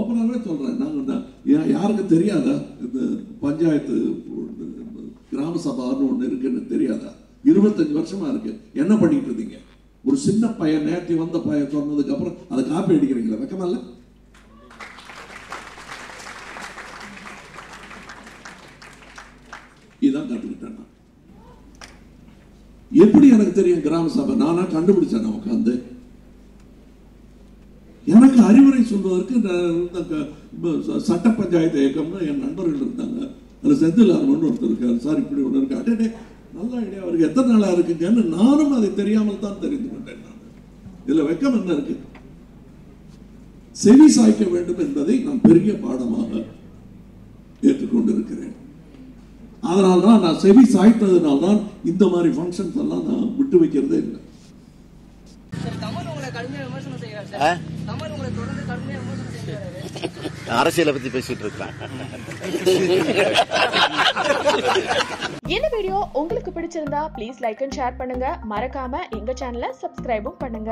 ஓப்பனாகவே சொல்கிறேன். நாங்கள் யாருக்கும் தெரியாதா இந்த பஞ்சாயத்து கிராம சபான்னு ஒன்று இருக்குன்னு தெரியாதா? 25 வருஷமா இருக்கு. என்ன பண்ணிட்டு இருந்தீங்க? ஒரு சின்ன பையன் நேர்த்தி வந்த பையன் சொன்னதுக்கு அப்புறம் அதை காப்பி அடிக்கிறீங்களா? வெக்கமா இல்ல? இதான் கற்றுக்கிட்டேன். எப்படி எனக்கு தெரியும் கிராம சபை? நானா கண்டுபிடிச்சேன் உட்காந்து. எனக்கு அறிவுரை சொல்வதற்கு சட்ட பஞ்சாயத்து இயக்கம்னு என் நண்பர்கள் இருந்தாங்க. அதில் செந்தில் ஆர்வன் ஒருத்தர் இருக்காரு. சார் இப்படி ஒன்று இருக்கு. அட்டே நல்ல ஐடியா, அவருக்கு எத்தனை நாளாக இருக்குங்கன்னு நானும் அதை தெரியாமல் தான் தெரிந்து கொண்டேன். நான் இதுல வெக்கம் என்ன இருக்கு? செவி சாய்க்க வேண்டும் என்பதை நான் பெரிய பாடமாக ஏற்றுக்கொண்டிருக்கிறேன். அதனால்தான் நான் செவி சாய்த்ததுனால்தான் இந்த மாதிரி ஃபங்க்ஷன்ஸ் எல்லாம் நான் விட்டு வைக்கிறதே இல்லை. அரசியலை பத்தி பேசிட்டு இருக்கான். இந்த வீடியோ உங்களுக்கு பிடிச்சிருந்தா ப்ளீஸ் லைக் அண்ட் ஷேர் பண்ணுங்க. மறக்காம எங்க சேனலை சப்ஸ்கிரைபும் பண்ணுங்க.